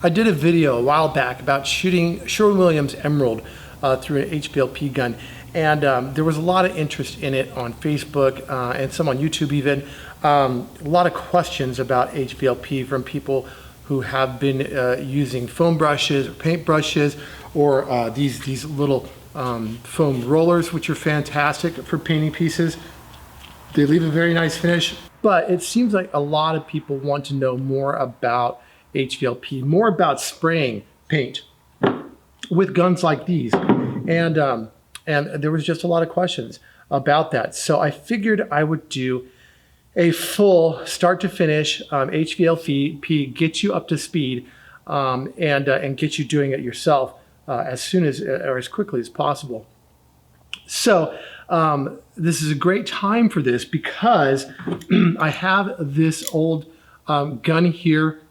I did a video a while back about shooting Sherwin-Williams Emerald through an HVLP gun, and there was a lot of interest in it on Facebook and some on YouTube even. A lot of questions about HVLP from people who have been using foam brushes or paint brushes or these little foam rollers, which are fantastic for painting pieces. They leave a very nice finish, but it seems like a lot of people want to know more about HVLP, more about spraying paint with guns like these. And there was just a lot of questions about that. So I figured I would do a full start to finish HVLP, get you up to speed and get you doing it yourself as soon as or as quickly as possible. So this is a great time for this because I have this old gun here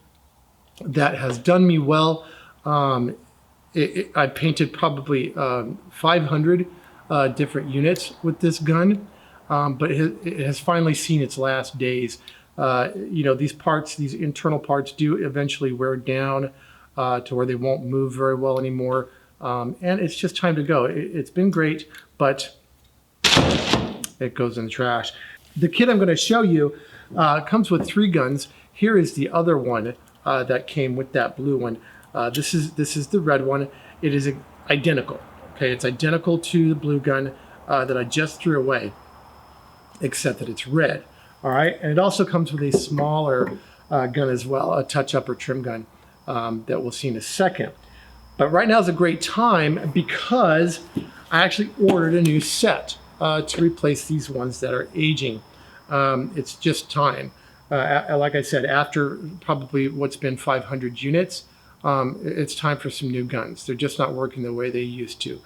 that has done me well. I painted probably 500 different units with this gun, but it has finally seen its last days. You know, these parts, these internal parts do eventually wear down to where they won't move very well anymore. And it's just time to go. It's been great, but it goes in the trash. The kit I'm going to show you comes with 3 guns. Here is the other one that came with that blue one. This is the red one. It is identical. Okay, it's identical to the blue gun that I just threw away, except that it's red. All right, and it also comes with a smaller gun as well, a touch-up or trim gun that we'll see in a second. But right now is a great time because I actually ordered a new set to replace these ones that are aging. It's just time. Like I said, after probably what's been 500 units, it's time for some new guns. They're just not working the way they used to.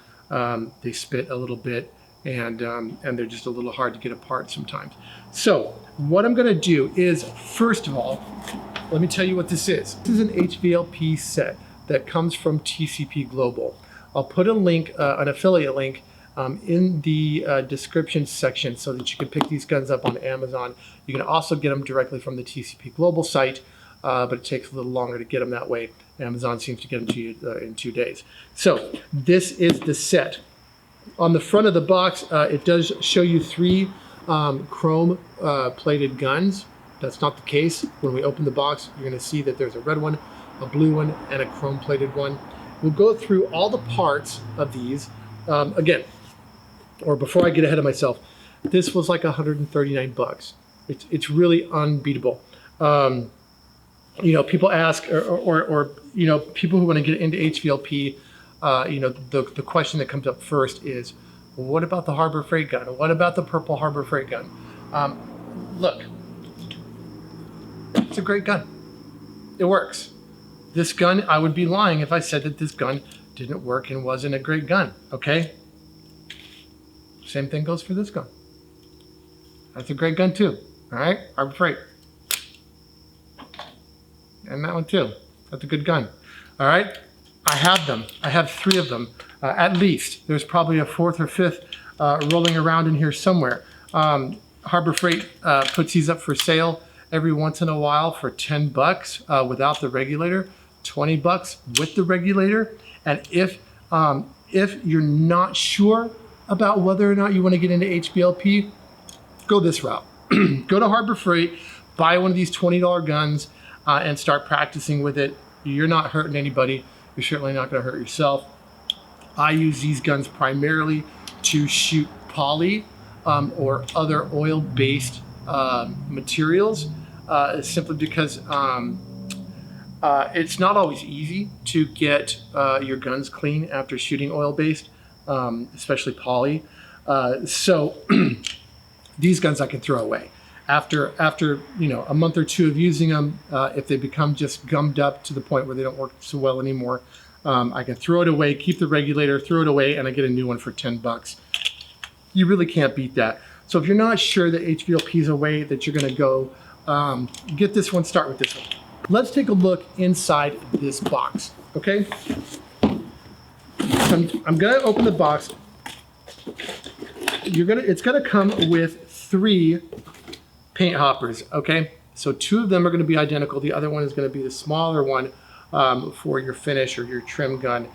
They spit a little bit and they're just a little hard to get apart sometimes. So what I'm gonna do is, first of all, let me tell you what this is. This is an HVLP set that comes from TCP Global. I'll put a link, an affiliate link, in the description section so that you can pick these guns up on Amazon. You can also get them directly from the TCP Global site, but it takes a little longer to get them that way. Amazon seems to get them to you in 2 days. So this is the set. On the front of the box, it does show you 3 chrome plated guns. That's not the case. When we open the box, you're going to see that there's a red one, a blue one, and a chrome plated one. We'll go through all the parts of these. Again, or before I get ahead of myself, this was like 139 bucks. It's really unbeatable. You know, people ask, or you know, people who want to get into HVLP, you know, the question that comes up first is, well, what about the Harbor Freight gun? What about the purple Harbor Freight gun? Look, it's a great gun. It works. This gun, I would be lying if I said that this gun didn't work and wasn't a great gun, okay? Same thing goes for this gun. That's a great gun too, all right? Harbor Freight. And that one too. That's a good gun, all right? I have them. I have 3 of them, at least. There's probably a 4th or 5th rolling around in here somewhere. Harbor Freight puts these up for sale every once in a while for 10 bucks without the regulator, 20 bucks with the regulator. And if you're not sure about whether or not you want to get into HVLP, go this route. Go to Harbor Freight, buy one of these $20 guns, and start practicing with it. You're not hurting anybody. You're certainly not going to hurt yourself. I use these guns primarily to shoot poly or other oil-based materials, simply because it's not always easy to get your guns clean after shooting oil-based, especially poly. So these guns I can throw away. After you know, a month or 2 of using them, if they become just gummed up to the point where they don't work so well anymore, I can throw it away, keep the regulator, throw it away, and I get a new one for 10 bucks. You really can't beat that. So if you're not sure that HVLP is a way that you're gonna go, get this one, start with this one. Let's take a look inside this box, okay? I'm gonna open the box. It's gonna come with 3 paint hoppers, okay? So 2 of them are gonna be identical. The other one is gonna be the smaller one for your finish or your trim gun.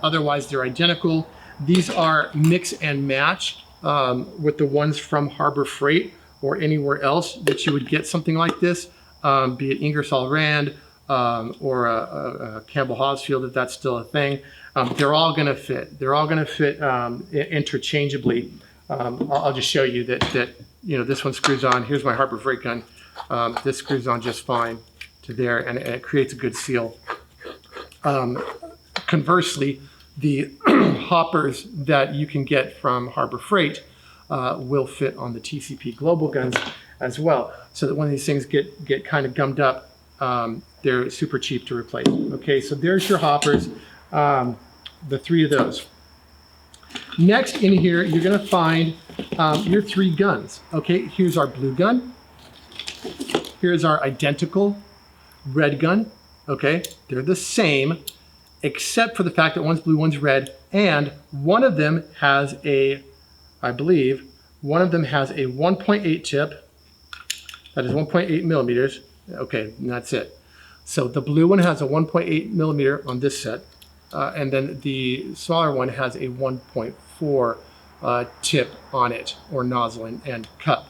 Otherwise, they're identical. These are mix and match with the ones from Harbor Freight or anywhere else that you would get something like this, be it Ingersoll Rand or a Campbell Hosfield, if that's still a thing. They're all going to fit. They're all going to fit interchangeably. I'll just show you that you know, this one screws on. Here's my Harbor Freight gun. This screws on just fine to there, and it creates a good seal. Conversely, the hoppers that you can get from Harbor Freight will fit on the TCP Global guns as well, so that when these things get kind of gummed up, they're super cheap to replace. Okay, so there's your hoppers, the 3 of those. Next in here, you're going to find your 3 guns. Okay, here's our blue gun. Here's our identical red gun. Okay, they're the same, except for the fact that one's blue, one's red, and one of them has a, I believe, one of them has a 1.8 tip. That is 1.8 millimeters. Okay, and that's it. So the blue one has a 1.8 millimeter on this set, and then the smaller one has a 1.4 tip on it, or nozzle and cup.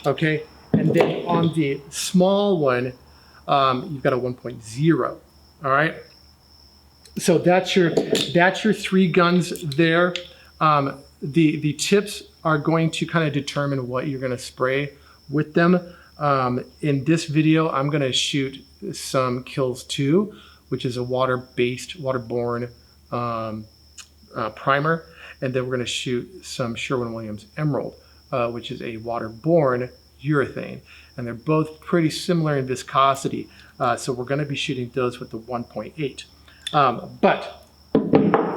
Okay, and then on the small one, you've got a 1.0. All right. So that's your 3 guns there. The tips are going to kind of determine what you're going to spray with them. In this video, I'm going to shoot some Kilz 2, which is a water-based, waterborne primer, and then we're going to shoot some Sherwin-Williams Emerald, which is a waterborne urethane, and they're both pretty similar in viscosity. So we're going to be shooting those with the 1.8. But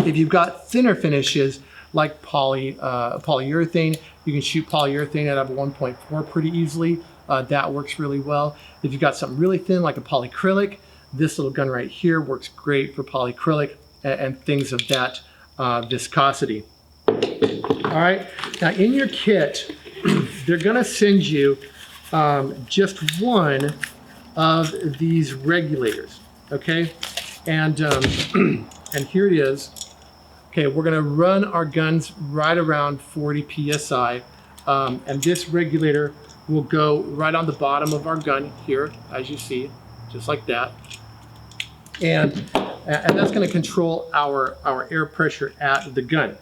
if you've got thinner finishes like polyurethane, you can shoot polyurethane out of a 1.4 pretty easily. That works really well. If you've got something really thin like a polyacrylic, this little gun right here works great for polyacrylic and things of that viscosity. All right, now in your kit, they're gonna send you just one of these regulators, okay? And and here it is. Okay, we're gonna run our guns right around 40 PSI, and this regulator will go right on the bottom of our gun here, as you see, just like that. And that's gonna control our air pressure at the gun,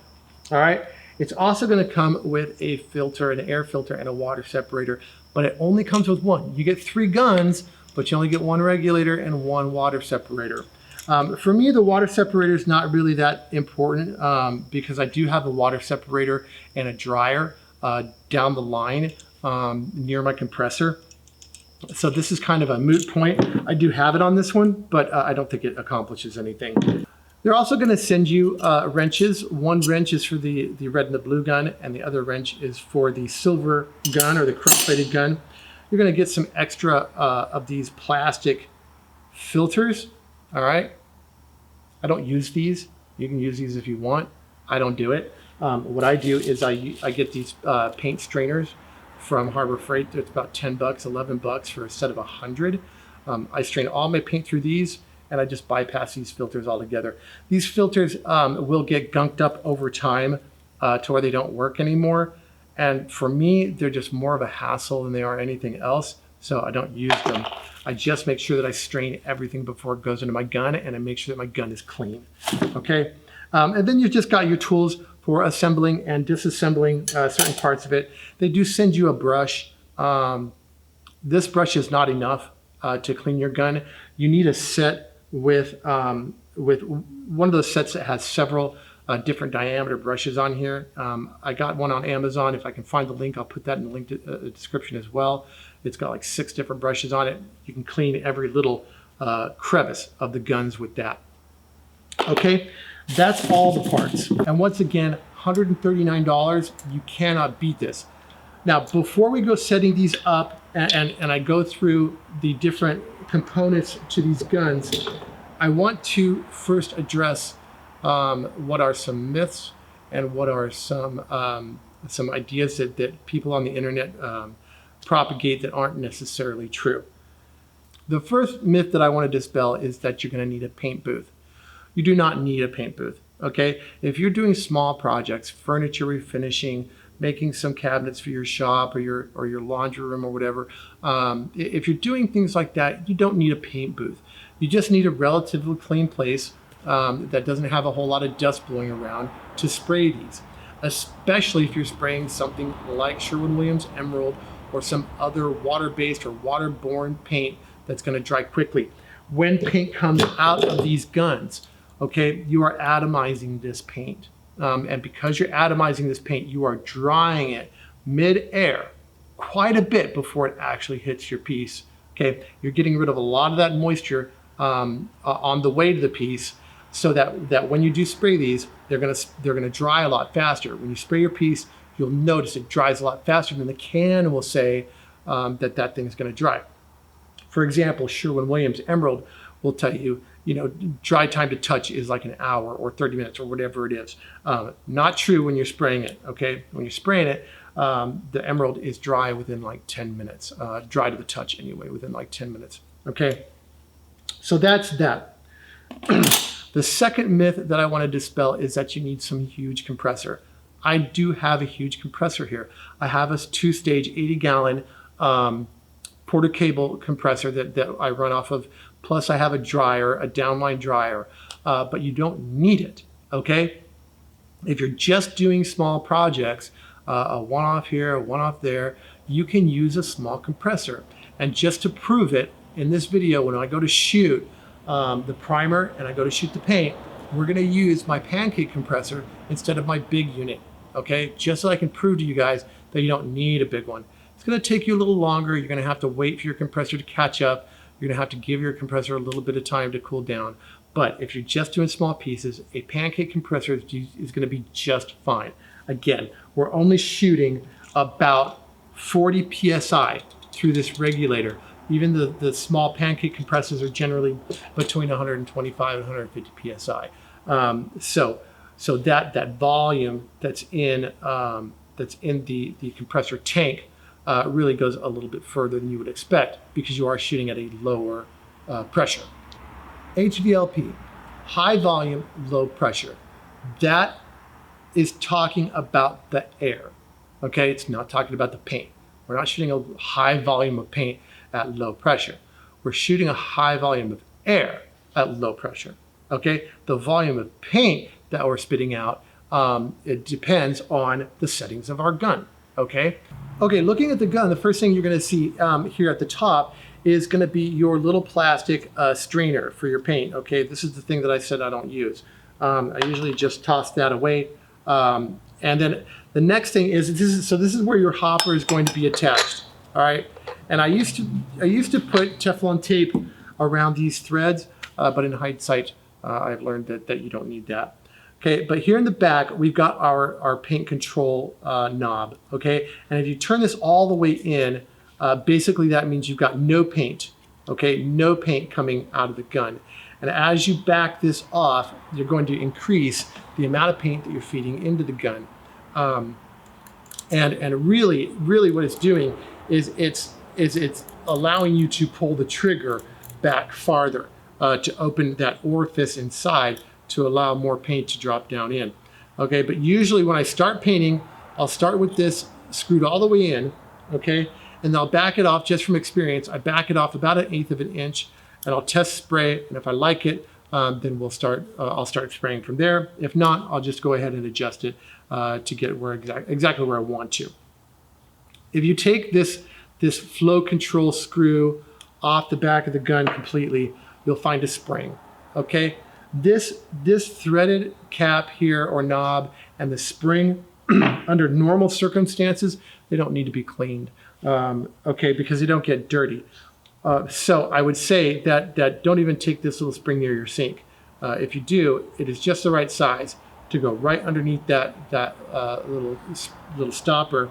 all right? It's also gonna come with a filter, an air filter, and a water separator, but it only comes with one. You get 3 guns, but you only get 1 regulator and 1 water separator. For me, the water separator is not really that important because I do have a water separator and a dryer down the line near my compressor. So this is kind of a moot point. I do have it on this one, but I don't think it accomplishes anything. They're also going to send you wrenches. One wrench is for the red and the blue gun, and the other wrench is for the silver gun or the chrome-plated gun. You're going to get some extra of these plastic filters, all right? I don't use these. You can use these if you want. I don't do it. What I do is I get these paint strainers from Harbor Freight. It's about 10 bucks, 11 bucks for a set of 100. I strain all my paint through these, and I just bypass these filters altogether. These filters will get gunked up over time to where they don't work anymore. And for me, they're just more of a hassle than they are anything else. So I don't use them. I just make sure that I strain everything before it goes into my gun, and I make sure that my gun is clean, okay? And then you've just got your tools for assembling and disassembling certain parts of it. They do send you a brush. This brush is not enough to clean your gun. You need a set with one of those sets that has several different diameter brushes on here. I got one on Amazon. If I can find the link, I'll put that in the link description as well. It's got like 6 different brushes on it. You can clean every little crevice of the guns with that. Okay, that's all the parts. And once again, $139, you cannot beat this. Now, before we go setting these up and I go through the different components to these guns, I want to first address what are some myths and what are some ideas that people on the internet propagate that aren't necessarily true. The first myth that I want to dispel is that you're going to need a paint booth. You do not need a paint booth, okay? If you're doing small projects, furniture refinishing, making some cabinets for your shop or your laundry room or whatever, if you're doing things like that, you don't need a paint booth. You just need a relatively clean place that doesn't have a whole lot of dust blowing around to spray these, especially if you're spraying something like Sherwin-Williams Emerald or some other water-based or waterborne paint that's going to dry quickly. When paint comes out of these guns, okay, you are atomizing this paint. And because you're atomizing this paint, you are drying it mid-air quite a bit before it actually hits your piece. Okay, you're getting rid of a lot of that moisture on the way to the piece, so that when you do spray these, they're gonna dry a lot faster. When you spray your piece, you'll notice it dries a lot faster than the can will say that thing's gonna dry. For example, Sherwin-Williams Emerald will tell you, dry time to touch is like an hour or 30 minutes or whatever it is. Not true when you're spraying it, okay? When you're spraying it, the Emerald is dry within like 10 minutes, dry to the touch anyway, within like 10 minutes, okay? So that's that. The second myth that I want to dispel is that you need some huge compressor. I do have a huge compressor here. I have a 2-stage 80-gallon Porter cable compressor that I run off of. Plus I have a dryer, a downline dryer, but you don't need it, okay? If you're just doing small projects, a one-off here, a one-off there, you can use a small compressor. And just to prove it, in this video, when I go to shoot the primer and I go to shoot the paint, we're gonna use my pancake compressor instead of my big unit, okay? Just so I can prove to you guys that you don't need a big one. It's gonna take you a little longer. You're gonna have to wait for your compressor to catch up. You're gonna have to give your compressor a little bit of time to cool down. But if you're just doing small pieces, a pancake compressor is gonna be just fine. Again, we're only shooting about 40 PSI through this regulator. Even the small pancake compressors are generally between 125 and 150 PSI. So that volume that's in the compressor tank really goes a little bit further than you would expect because you are shooting at a lower pressure. HVLP, high volume, low pressure. That is talking about the air, okay? It's not talking about the paint. We're not shooting a high volume of paint at low pressure. We're shooting a high volume of air at low pressure, okay? The volume of paint that we're spitting out, it depends on the settings of our gun, okay? Okay, looking at the gun, the first thing you're gonna see here at the top is gonna be your little plastic strainer for your paint, okay? This is the thing that I said I don't use. I usually just toss that away. And then the next thing is, this is where your hopper is going to be attached, all right? And I used to put Teflon tape around these threads, but in hindsight, I've learned that you don't need that. Okay, but here in the back, we've got our paint control knob, okay? And if you turn this all the way in, basically that means you've got no paint, okay? No paint coming out of the gun. And as you back this off, you're going to increase the amount of paint that you're feeding into the gun. And really what it's doing is it's allowing you to pull the trigger back farther to open that orifice inside to allow more paint to drop down in. Okay, but usually when I start painting, I'll start with this screwed all the way in, okay? And I'll back it off just from experience. I back it off about 1/8 of an inch and I'll test spray. And if I like it, then I'll start spraying from there. If not, I'll just go ahead and adjust it to get exactly where I want to. If you take this flow control screw off the back of the gun completely, you'll find a spring, okay? This threaded cap here or knob and the spring under normal circumstances, they don't need to be cleaned, okay, because they don't get dirty. So I would say that don't even take this little spring near your sink. If you do, it is just the right size to go right underneath that little stopper,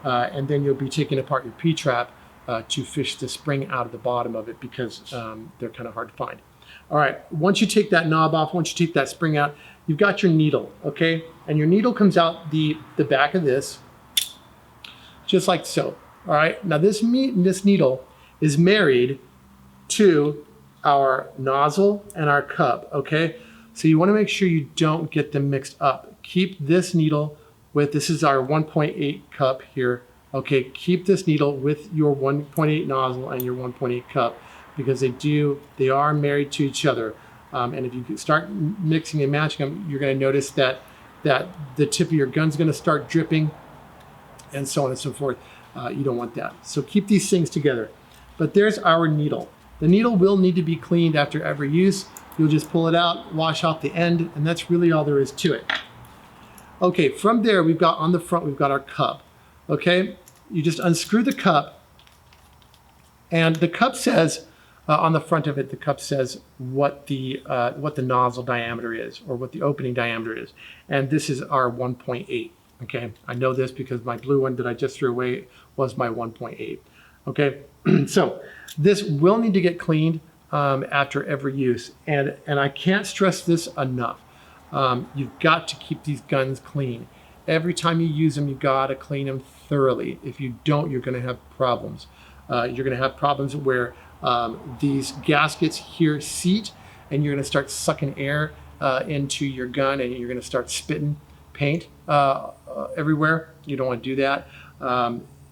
and then you'll be taking apart your P-trap to fish the spring out of the bottom of it because they're kind of hard to find. All right, once you take that knob off, once you take that spring out, you've got your needle, okay? And your needle comes out the back of this, just like so, all right? Now this needle is married to our nozzle and our cup, okay? So you want to make sure you don't get them mixed up. Keep this needle with, this is our 1.8 cup here, okay? Keep this needle with your 1.8 nozzle and your 1.8 cup, because they are married to each other. And if you start mixing and matching them, you're going to notice that the tip of your gun's going to start dripping, and so on and so forth. You don't want that. So keep these things together. But there's our needle. The needle will need to be cleaned after every use. You'll just pull it out, wash off the end, and that's really all there is to it. Okay, from there, we've got on the front, we've got our cup. Okay, you just unscrew the cup, and the cup says, on the front of it, the cup says what the nozzle diameter is, or what the opening diameter is. And this is our 1.8. Okay, I know this because my blue one that I just threw away was my 1.8. Okay, so this will need to get cleaned after every use, and I can't stress this enough. You've got to keep these guns clean. Every time you use them, you gotta clean them thoroughly. If you don't, you're gonna have problems. You're gonna have problems where these gaskets here seat, and you're gonna start sucking air into your gun, and you're gonna start spitting paint everywhere. You don't want to do that.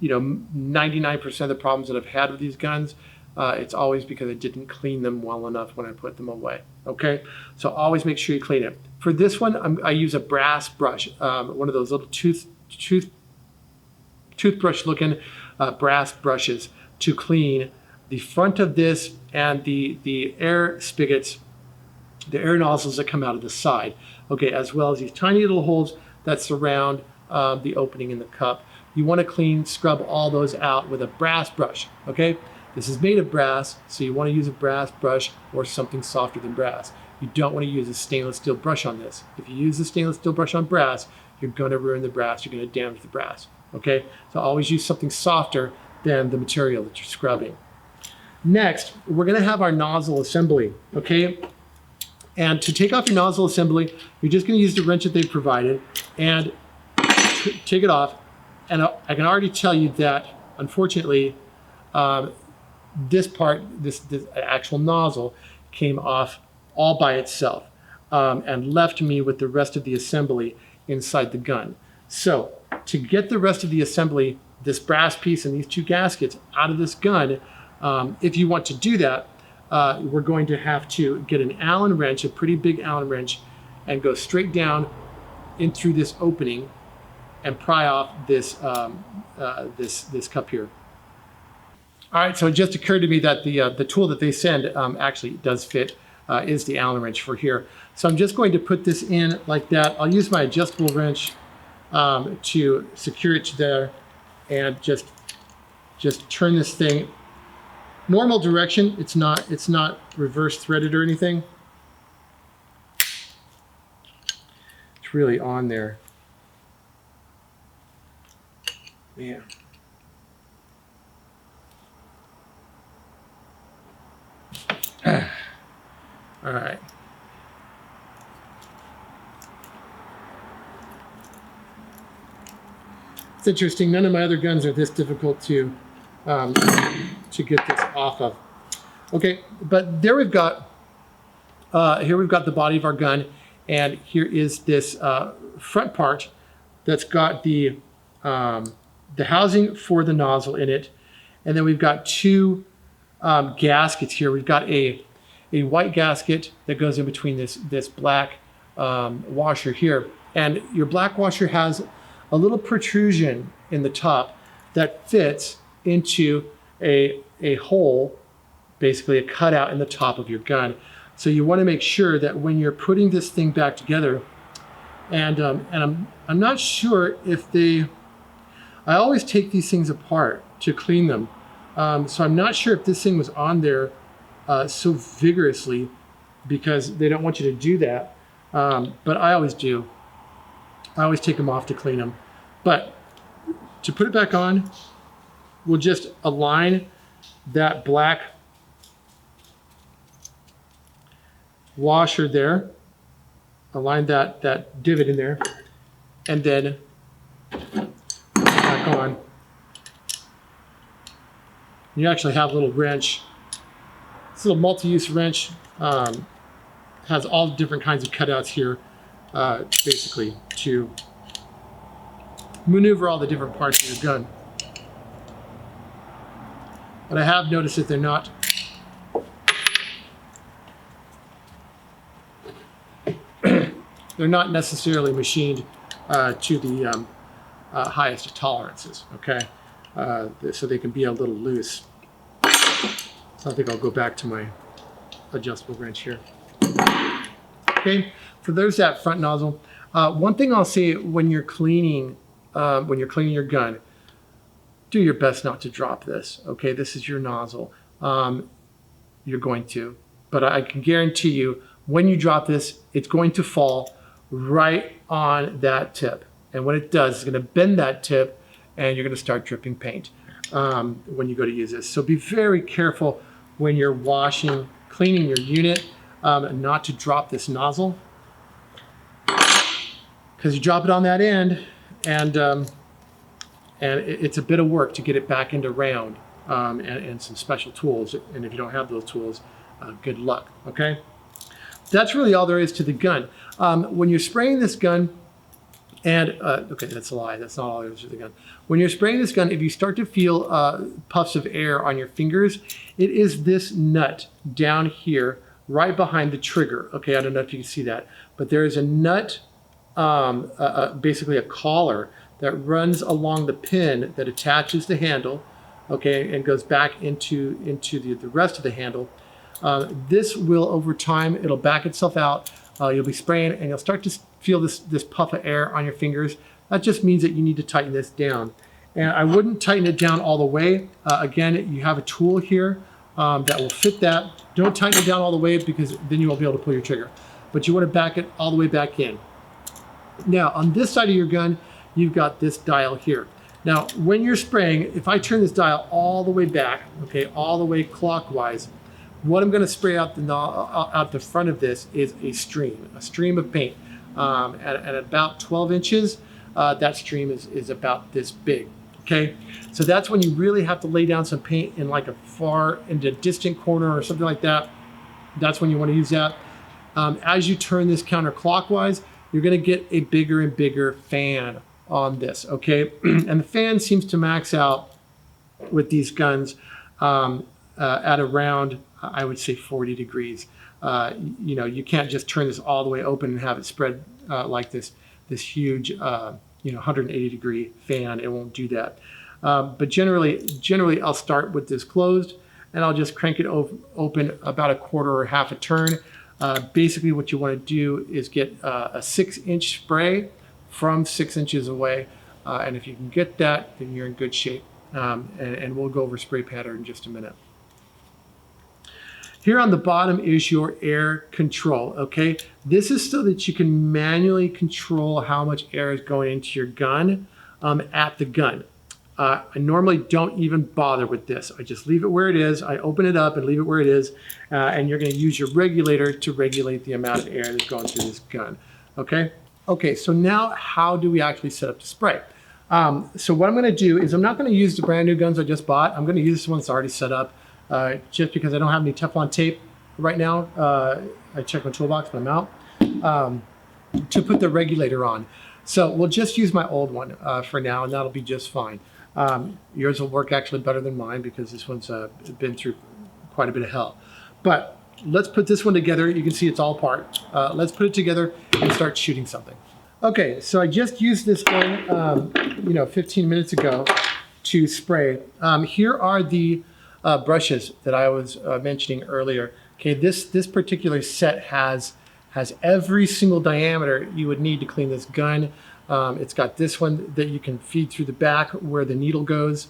99% of the problems that I've had with these guns, it's always because I didn't clean them well enough when I put them away. Okay, so always make sure you clean it. For this one, I use a brass brush, one of those little toothbrush-looking brass brushes to clean the front of this and the air spigots, the air nozzles that come out of the side. Okay, as well as these tiny little holes that surround the opening in the cup. You want to scrub all those out with a brass brush, okay? This is made of brass, so you want to use a brass brush or something softer than brass. You don't want to use a stainless steel brush on this. If you use a stainless steel brush on brass, you're going to ruin the brass, you're going to damage the brass, okay? So always use something softer than the material that you're scrubbing. Next, we're going to have our nozzle assembly, okay? And to take off your nozzle assembly, you're just going to use the wrench that they've provided and take it off. And I can already tell you that, unfortunately, this part, this actual nozzle, came off all by itself and left me with the rest of the assembly inside the gun. So to get the rest of the assembly, this brass piece and these two gaskets out of this gun, if you want to do that, we're going to have to get an Allen wrench, a pretty big Allen wrench, and go straight down in through this opening and pry off this this cup here. All right, so it just occurred to me that the tool that they send actually does fit, is the Allen wrench for here. So I'm just going to put this in like that. I'll use my adjustable wrench to secure it to there, and just turn this thing normal direction. It's not reverse threaded or anything. It's really on there. Yeah. All right. It's interesting. None of my other guns are this difficult to get this off of. Okay, but there we've got here we've got the body of our gun, and here is this front part that's got the housing for the nozzle in it, and then we've got two gaskets here. We've got a white gasket that goes in between this black washer here, and your black washer has a little protrusion in the top that fits into a hole, basically a cutout in the top of your gun. So you want to make sure that when you're putting this thing back together, and I'm not sure if I always take these things apart to clean them. So I'm not sure if this thing was on there so vigorously because they don't want you to do that. But I always do. I always take them off to clean them. But to put it back on, we'll just align that black washer there, align that divot in there, and then back on. You actually have a little wrench This little multi-use wrench has all different kinds of cutouts here, basically to maneuver all the different parts of your gun. But I have noticed that they're not necessarily machined to the highest of tolerances, okay? So they can be a little loose. So I think I'll go back to my adjustable wrench here. Okay, so there's that front nozzle. One thing I'll say when you're cleaning your gun, do your best not to drop this, okay? This is your nozzle. You're going to, but I can guarantee you, when you drop this, it's going to fall right on that tip. And when it does, it's gonna bend that tip and you're gonna start dripping paint when you go to use this. So be very careful when you're cleaning your unit, not to drop this nozzle, because you drop it on that end and it's a bit of work to get it back into round and some special tools. And if you don't have those tools, good luck, okay? That's really all there is to the gun. When you're spraying this gun, and, okay, that's a lie, that's not all there is to the gun. When you're spraying this gun, if you start to feel puffs of air on your fingers, it is this nut down here, right behind the trigger. Okay, I don't know if you can see that, but there is a nut, basically a collar that runs along the pin that attaches the handle, okay, and goes back into the rest of the handle. This will, over time, it'll back itself out. You'll be spraying and you'll start to feel this puff of air on your fingers. That just means that you need to tighten this down. And I wouldn't tighten it down all the way. Again, you have a tool here that will fit that. Don't tighten it down all the way because then you won't be able to pull your trigger. But you want to back it all the way back in. Now, on this side of your gun, you've got this dial here. Now, when you're spraying, if I turn this dial all the way back, okay, all the way clockwise, what I'm going to spray out the front of this is a stream of paint. At about 12 inches, that stream is about this big, okay? So that's when you really have to lay down some paint in like in a distant corner or something like that. That's when you want to use that. As you turn this counterclockwise, you're going to get a bigger and bigger fan on this, okay? And the fan seems to max out with these guns at around, I would say, 40 degrees. You know, you can't just turn this all the way open and have it spread like this huge, 180 degree fan. It won't do that. But generally I'll start with this closed and I'll just crank it open about a quarter or half a turn. Basically what you want to do is get a 6-inch spray from 6 inches away. And if you can get that, then you're in good shape. And we'll go over spray pattern in just a minute. Here on the bottom is your air control, okay? This is so that you can manually control how much air is going into your gun at the gun. I normally don't even bother with this. I just leave it where it is. I open it up and leave it where it is. And you're gonna use your regulator to regulate the amount of air that's going through this gun, okay? Okay, so now how do we actually set up the spray? So what I'm gonna do is I'm not gonna use the brand new guns I just bought. I'm gonna use this one that's already set up. Just because I don't have any Teflon tape right now. I checked my toolbox, but I'm out, to put the regulator on. So we'll just use my old one for now, and that'll be just fine. Yours will work actually better than mine because this one's been through quite a bit of hell. But let's put this one together. You can see it's all apart. Let's put it together and start shooting something. Okay, so I just used this one 15 minutes ago to spray. Here are the brushes that I was mentioning earlier. Okay, this particular set has every single diameter you would need to clean this gun. It's got this one that you can feed through the back where the needle goes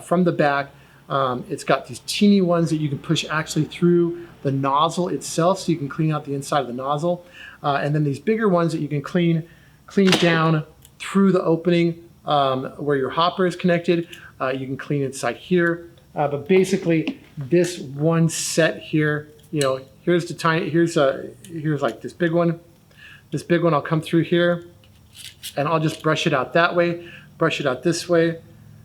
from the back. It's got these teeny ones that you can push actually through the nozzle itself so you can clean out the inside of the nozzle. And then these bigger ones that you can clean down through the opening where your hopper is connected. You can clean inside here. But basically, this one set here, here's the tiny, here's like this big one. This big one, I'll come through here, and I'll just brush it out that way, brush it out this way.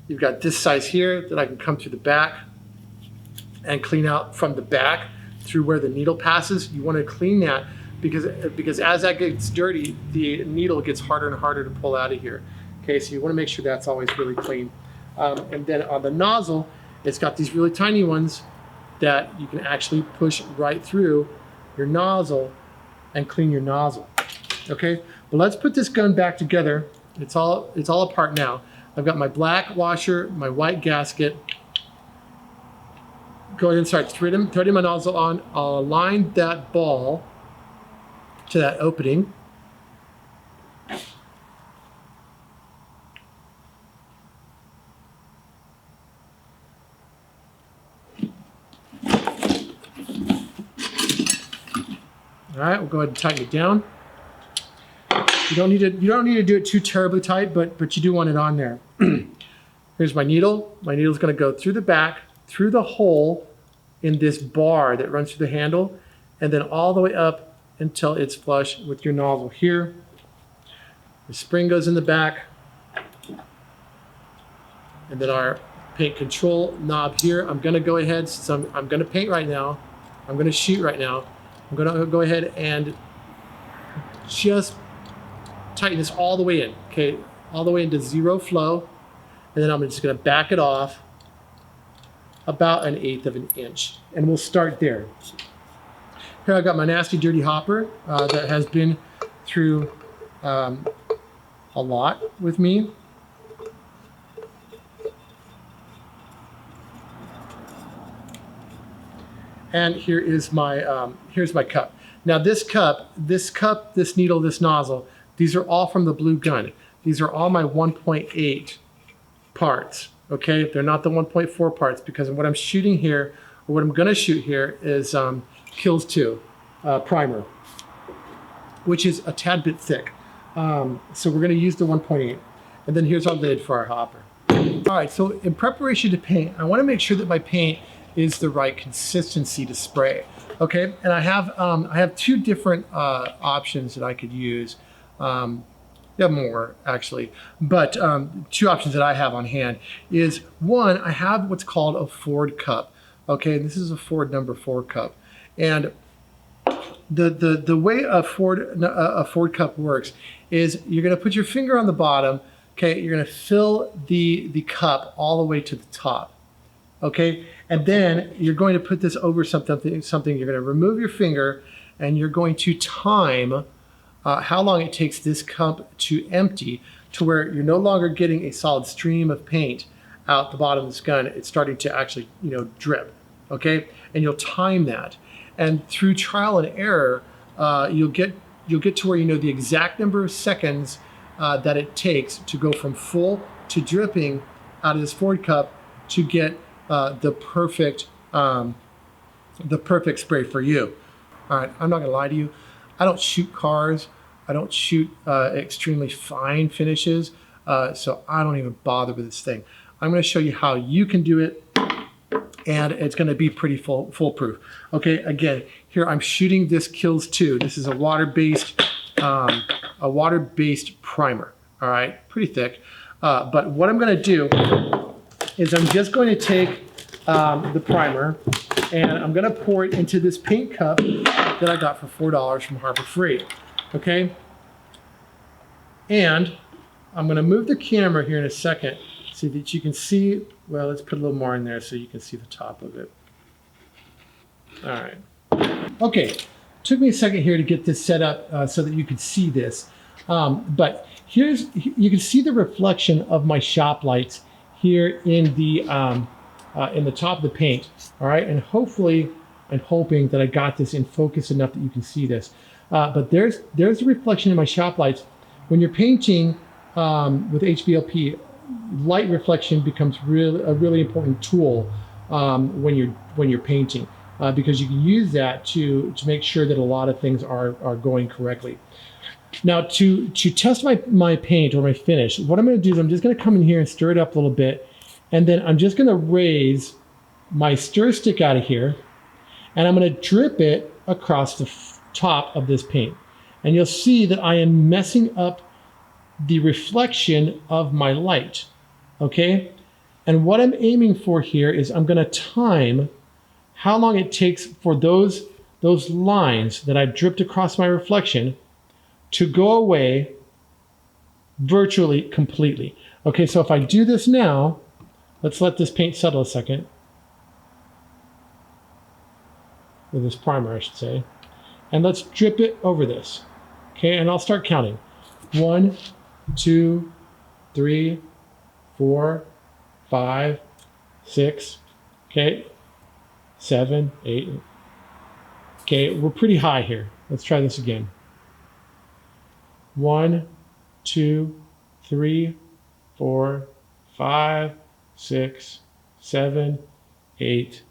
You've got this size here that I can come through the back and clean out from the back. through where the needle passes. You want to clean that because as that gets dirty, the needle gets harder and harder to pull out of here. Okay, so you want to make sure that's always really clean. And then on the nozzle, it's got these really tiny ones that you can actually push right through your nozzle and clean your nozzle. Okay, but let's put this gun back together. It's all apart now. I've got my black washer, my white gasket. Go ahead and start threading my nozzle on. I'll align that ball to that opening. All right, we'll go ahead and tighten it down. You don't need to do it too terribly tight, but you do want it on there. Here's my needle. My needle's going to go through the back, through the hole in this bar that runs through the handle, and then all the way up until it's flush with your nozzle here. The spring goes in the back, and then our paint control knob here. I'm going to go ahead, since I'm going to paint right now. I'm going to shoot right now. I'm going to go ahead and just tighten this all the way in, okay? All the way into zero flow. And then I'm just going to back it off about 1/8 of an inch. And we'll start there. Here I've got my nasty dirty hopper that has been through a lot with me. And here is my here's my cup. Now this needle, this nozzle, these are all from the blue gun. These are all my 1.8 parts. Okay, they're not the 1.4 parts because what I'm shooting here, or what I'm going to shoot here, is Kilz 2 primer, which is a tad bit thick. So we're going to use the 1.8, and then here's our lid for our hopper. All right, so in preparation to paint, I want to make sure that my paint is the right consistency to spray. Okay, and I have two different options that I could use. Yeah, more actually, but two options that I have on hand is, one, I have what's called a Ford cup. Okay, this is a Ford number 4 cup, and the way a Ford cup works is you're going to put your finger on the bottom. Okay, you're going to fill the cup all the way to the top. Okay, and then you're going to put this over something. You're going to remove your finger, and you're going to time how long it takes this cup to empty, to where you're no longer getting a solid stream of paint out the bottom of this gun. It's starting to actually, drip. Okay, and you'll time that, and through trial and error, you'll get to where you know the exact number of seconds that it takes to go from full to dripping out of this Ford cup to get the perfect spray for you. All right, I'm not gonna lie to you. I don't shoot cars. I don't shoot extremely fine finishes, so I don't even bother with this thing. I'm gonna show you how you can do it, and it's gonna be pretty foolproof. Okay, again, here I'm shooting this Kilz 2. This is a water-based primer. All right, pretty thick. But what I'm gonna do is I'm just going to take the primer, and I'm going to pour it into this paint cup that I got for $4 from Harbor Freight. Okay, and I'm going to move the camera here in a second so that you can see. Well, let's put a little more in there so you can see the top of it. All right. Okay, took me a second here to get this set up so that you could see this, but you can see the reflection of my shop lights here in the top of the paint. All right, and hopefully, I'm hoping that I got this in focus enough that you can see this. But there's a reflection in my shop lights. When you're painting with HVLP, light reflection becomes a really important tool when you're painting, because you can use that to make sure that a lot of things are going correctly. Now, to test my paint or my finish, what I'm going to do is I'm just going to come in here and stir it up a little bit, and then I'm just going to raise my stir stick out of here, and I'm going to drip it across the top of this paint. And you'll see that I am messing up the reflection of my light, okay? And what I'm aiming for here is I'm going to time how long it takes for those lines that I've dripped across my reflection to go away virtually completely. Okay, so if I do this now, let's let this paint settle a second. With this primer, I should say. And let's drip it over this. Okay, and I'll start counting. 1, 2, 3, 4, 5, 6, okay, 7, 8. Okay, we're pretty high here. Let's try this again. 1, 2, 3, 4, 5, 6, 7, 8.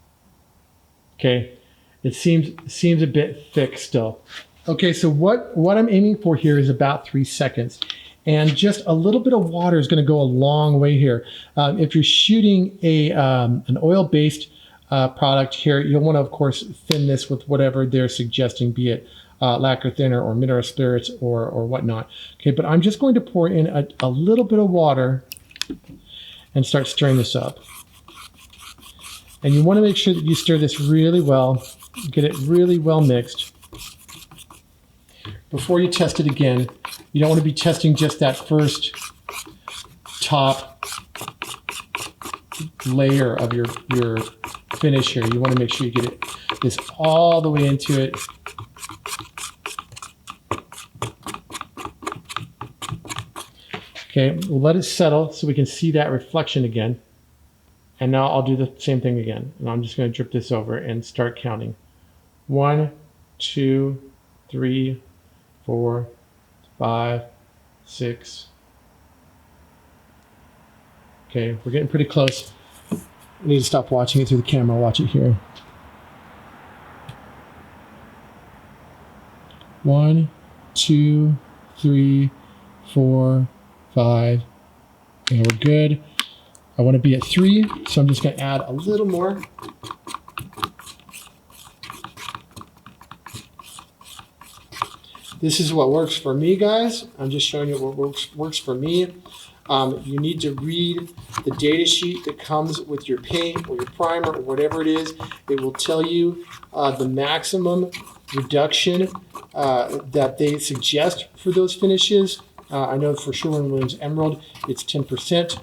Okay, it seems a bit thick still. Okay, so what I'm aiming for here is about 3 seconds. And just a little bit of water is going to go a long way here. If you're shooting an oil-based product here, you'll want to, of course, thin this with whatever they're suggesting, be it lacquer thinner or mineral spirits or whatnot. Okay, but I'm just going to pour in a little bit of water and start stirring this up. And you want to make sure that you stir this really well, get it really well mixed. Before you test it again, you don't want to be testing just that first top layer of your finish here. You want to make sure you get this all the way into it. Okay, we'll let it settle so we can see that reflection again. And now I'll do the same thing again. And I'm just going to drip this over and start counting. 1, 2, 3, 4, 5, 6. Okay, we're getting pretty close. I need to stop watching it through the camera. Watch it here. 1, 2, 3, 4, 5. Okay, we're good. I want to be at 3, so I'm just going to add a little more. This is what works for me, guys. I'm just showing you what works for me. You need to read the data sheet that comes with your paint or your primer or whatever it is. It will tell you the maximum reduction that they suggest for those finishes. I know for Sherwin-Williams Emerald, it's 10%.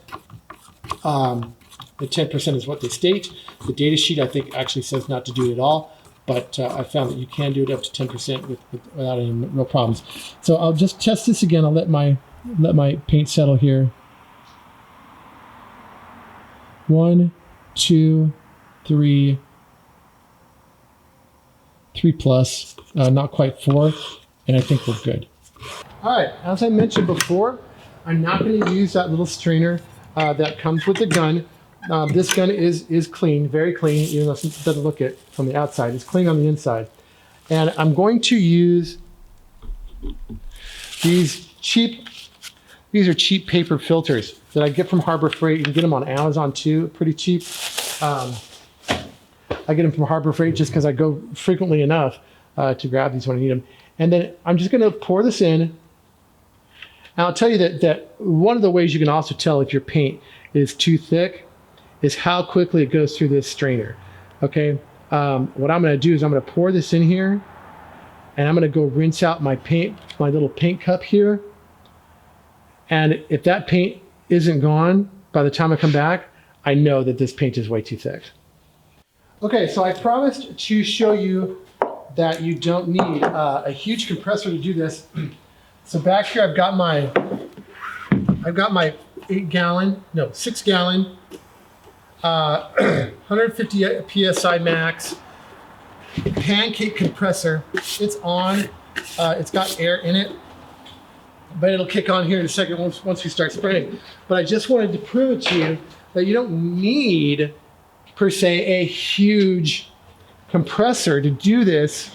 The 10% is what they state. The data sheet, I think, actually says not to do it at all. But I found that you can do it up to 10% without any real problems. So I'll just test this again. I'll let my paint settle here. 1, 2, 3, 3 plus, not quite 4, and I think we're good. All right, as I mentioned before, I'm not going to use that little strainer that comes with the gun. This gun is clean, very clean, even though it doesn't look it from the outside. It's clean on the inside. And I'm going to use these are cheap paper filters that I get from Harbor Freight. You can get them on Amazon too, pretty cheap. I get them from Harbor Freight just because I go frequently enough to grab these when I need them. And then I'm just going to pour this in. And I'll tell you that one of the ways you can also tell if your paint is too thick is how quickly it goes through this strainer. Okay, what I'm going to do is I'm going to pour this in here, and I'm going to go rinse out my paint, my little paint cup here. And if that paint isn't gone by the time I come back, I know that this paint is way too thick. Okay, so I promised to show you that you don't need a huge compressor to do this. So back here I've got my 6 gallon 150 psi max pancake compressor. It's on. It's got air in it, but it'll kick on here in a second once we start spraying. But I just wanted to prove it to you that you don't need per se a huge compressor to do this.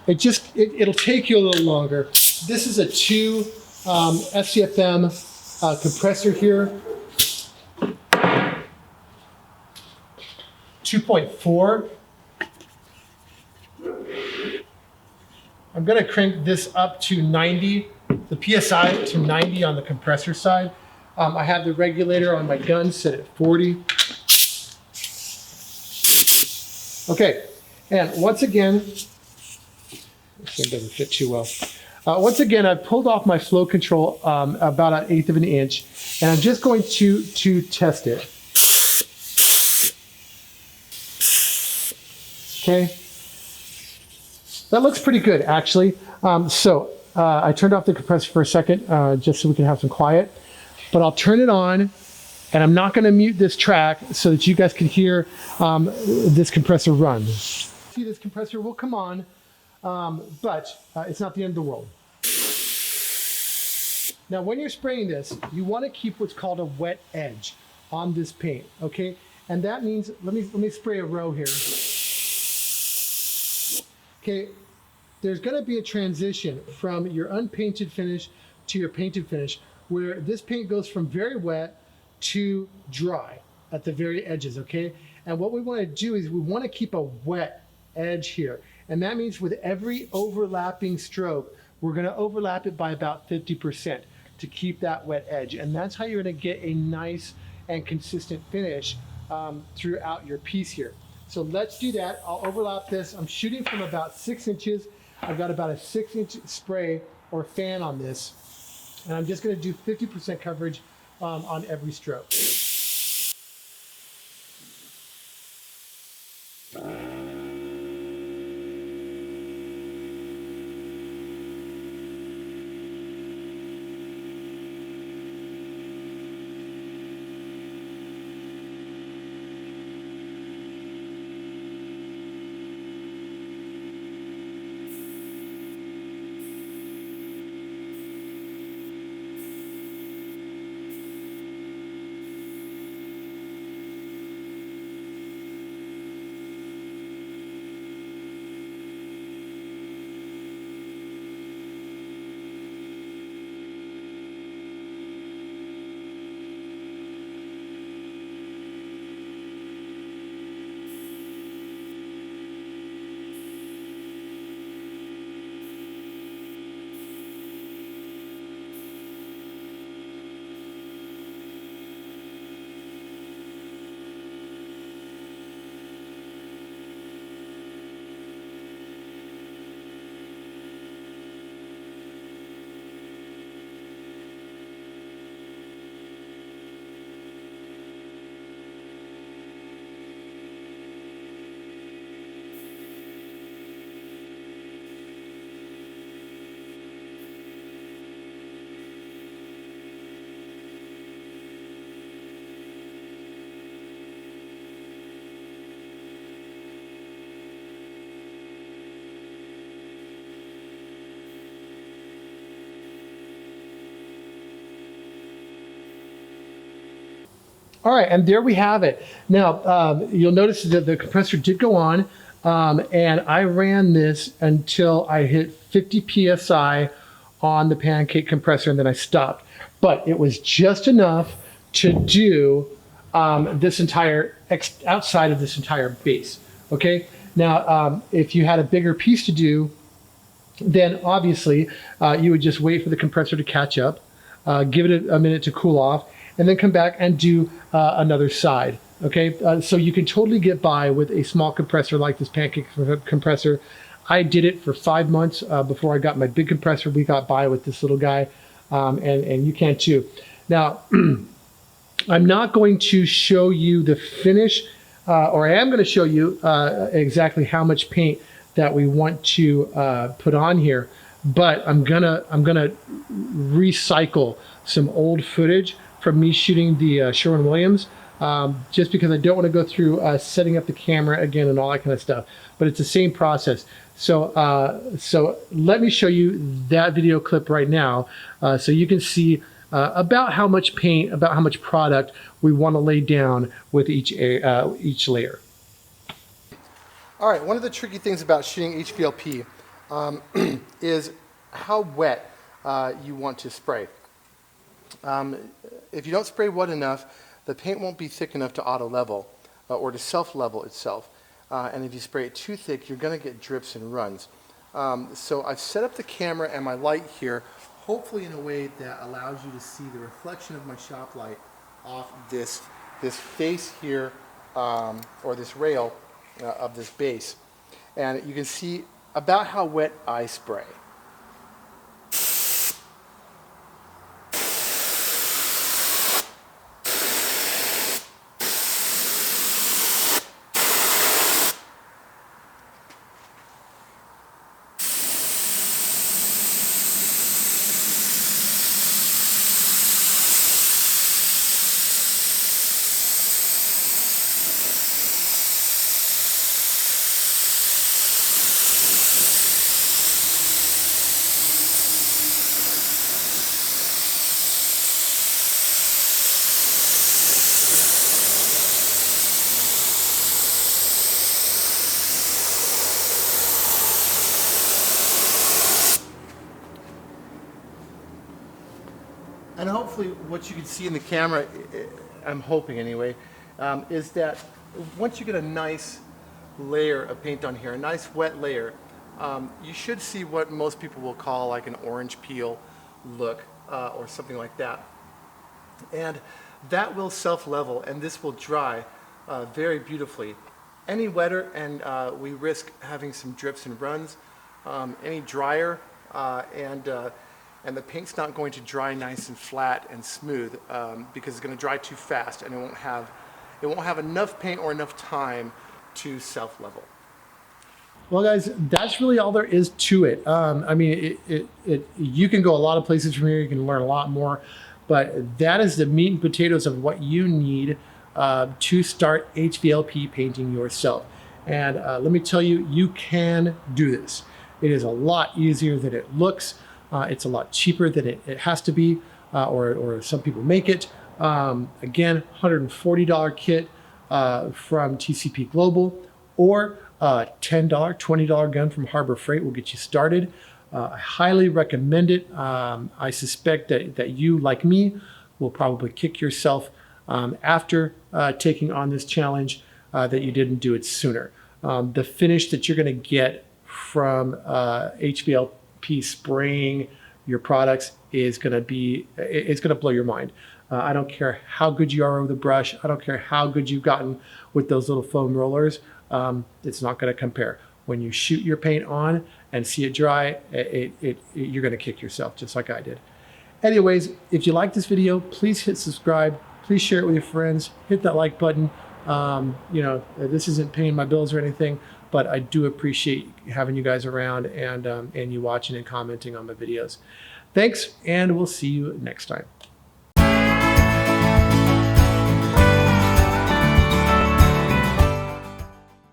It'll take you a little longer. This is a 2 SCFM compressor here. 2.4. I'm going to crank this up to 90, the PSI to 90 on the compressor side. I have the regulator on my gun set at 40. Okay, And once again, this thing doesn't fit too well. Once again, I've pulled off my flow control about 1/8 of an inch, and I'm just going to test it. Okay, that looks pretty good actually. I turned off the compressor for a second just so we can have some quiet, but I'll turn it on, and I'm not going to mute this track so that you guys can hear this compressor run. See, this compressor will come on, but it's not the end of the world. Now, when you're spraying this, you want to keep what's called a wet edge on this paint, okay? And that means, let me spray a row here. Okay, there's going to be a transition from your unpainted finish to your painted finish, where this paint goes from very wet to dry at the very edges, okay? And what we want to do is we want to keep a wet edge here. And that means with every overlapping stroke, we're going to overlap it by about 50% to keep that wet edge. And that's how you're going to get a nice and consistent finish throughout your piece here. So let's do that. I'll overlap this. I'm shooting from about 6 inches. I've got about a 6-inch spray or fan on this. And I'm just going to do 50% coverage on every stroke. All right, and there we have it. Now, you'll notice that the compressor did go on, and I ran this until I hit 50 PSI on the pancake compressor, and then I stopped. But it was just enough to do this entire, outside of this entire base, okay? Now, if you had a bigger piece to do, then obviously you would just wait for the compressor to catch up, give it a minute to cool off, and then come back and do another side, okay? So you can totally get by with a small compressor like this pancake compressor. I did it for 5 months before I got my big compressor. We got by with this little guy, and you can too. Now, I'm not going to show you the finish, or I am going to show you exactly how much paint that we want to put on here, but I'm gonna recycle some old footage from me shooting the Sherwin-Williams, just because I don't want to go through setting up the camera again and all that kind of stuff. But it's the same process. So let me show you that video clip right now, so you can see about how much paint, about how much product we want to lay down with each layer. All right, one of the tricky things about shooting HVLP is how wet you want to spray. If you don't spray wet enough, the paint won't be thick enough to auto level or to self level itself. And if you spray it too thick, you're going to get drips and runs. So I've set up the camera and my light here, hopefully in a way that allows you to see the reflection of my shop light off this face here, or this rail of this base. And you can see about how wet I spray. And hopefully what you can see in the camera, I'm hoping anyway, is that once you get a nice layer of paint on here, a nice wet layer, you should see what most people will call like an orange peel look or something like that. And that will self-level and this will dry very beautifully. Any wetter and we risk having some drips and runs. Any drier and the paint's not going to dry nice and flat and smooth because it's going to dry too fast and it won't have enough paint or enough time to self-level. Well guys, that's really all there is to it. I mean, you can go a lot of places from here, you can learn a lot more, but that is the meat and potatoes of what you need to start HVLP painting yourself. And let me tell you, you can do this. It is a lot easier than it looks. It's a lot cheaper than it has to be, or some people make it. Again, $140 kit from TCP Global, or $10, $20 gun from Harbor Freight will get you started. I highly recommend it. I suspect that you, like me, will probably kick yourself after taking on this challenge that you didn't do it sooner. The finish that you're going to get from HVLP spraying your products is going to be, it's going to blow your mind. I don't care how good you are with a brush. I don't care how good you've gotten with those little foam rollers. It's not going to compare. When you shoot your paint on and see it dry, you're going to kick yourself just like I did. Anyways, if you like this video, please hit subscribe. Please share it with your friends. Hit that like button. You know, this isn't paying my bills or anything, but I do appreciate having you guys around and you watching and commenting on my videos. Thanks, and we'll see you next time.